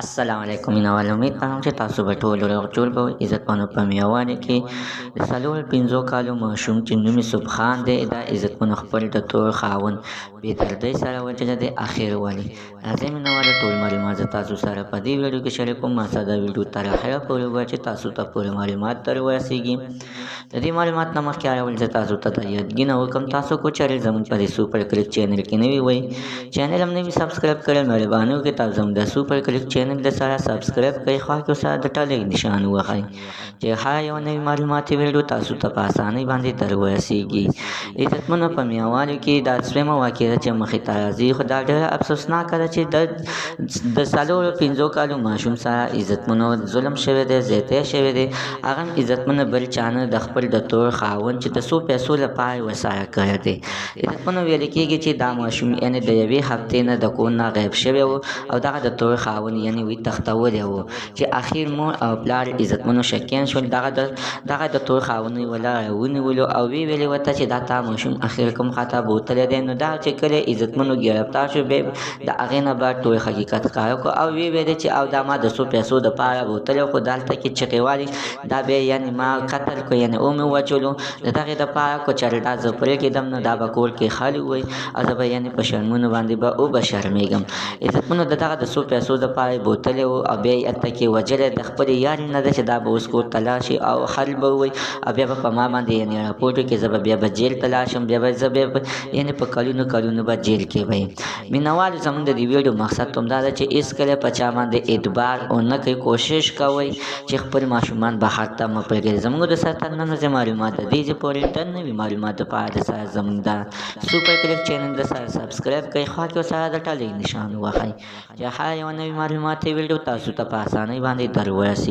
السلام علیکم مینوال امید کوم چې تاسو به ټول روغ جوړ به عزتمنو په میوانې کې د څلور پنځو کالو ماشوم چې نوم یې سبحان دی دا عزتمنو خپل د تور خاوند بې دردۍ سره وجله دی اخر ولي راځئ مینوالو ټول معلومات زه تاسو سره په دې ویډیو کې شریکوم ما سره دا ویډیو تر اخره پورې وګورئ چې تاسو ته پوره معلومات در ورسیږي د دې معلومات نه مخکې اول زه تاسو ته د یادګینه وکړم تاسو کو چینل زموږ په دې سوپر کلیک چینل کې نوي وئ چینل هم نوي سبسکرایب کړئ مهرباني وکړئ تاسو زموږ د سوپر کلیک چینل د سره سبسکرایب کړئ خوا کې سره د ټلې نشان ووهئ چې هر یو نوي معلوماتي ویډیو تاسو ته په اسانۍ باندې در ورسیږي عزتمنو په میوالو کې دا دویمه واقعه چې مخې ته راځي خو دا ډېره افسوسناکه ده چې د څلورو پنځو کالو ماشوم سره عزتمنو ظلم شوی دی زیاتی شوی دی هغه هم عزتمنو بل چا نه د خپل د تور خاوند چې د څو پیسو لپاره ورسره کړی دی عزتمنو ویل کېږي چې دا ماشوم یعنې د یوې هفتې نه د کور نه غیب شوی و او دغه د تور خاوند یعنې وی تښتولی و چې اخر مور او پلار عزتمنو شکیان شول دغه د تور خاوند یې ولا ونیولو او وی ویلې ورته چې دا تا ماشوم اخر کوم خطا بوتلی دی نو دا چې کله عزتمنو ګرفتار شو بیا د هغې نه بعد ټول حقیقت ښکاره کړو او وی ویلې چې او دا ما د څو پیسو دپاره بوتلی خو دلته کې چغې والي دا بیا یعنې ما قتل کړو یعنې ومې وچلو د دغې دپاره که چېرې دا زه پرېږدم نو دا به کور کې خالي وی او زه به یعنې په شرمونو باندې به وبشرمېږم عزتمنو د دغه د څو پیسو دپاره یې بوتلی و او بیا یې هلته کې وجلی د خپلې یارې نه ده چې دا به اوس کور ته لاړ شي او حل به ووایي او بیا به په ما باندې یعنې راپورټ وکړي زه به بیا به جیل ته لاړ شم بیا به زه بیا یعنې په کلونو به جیل کې به یم مینهوالو زموږ د دې ویډیو مقصد هم دا ده چې هېڅکله په چا باندې اعتبار ونه کوئ کوشش کوئ چې خپل ماشومان بهر ته مه پرېږدئ زموږ د سره تر نن ورځې معلومات د دې پورې د نوي معلومات دپاره د سره زموږ د سوپر کلیک چینل د سره سبسکرایب کړئ خوا کې ورسره د ټلې نشان ووهئ چې هر یوه نوي معلوماتي ویډیو تاسو ته په اسانۍ باندې در ورسي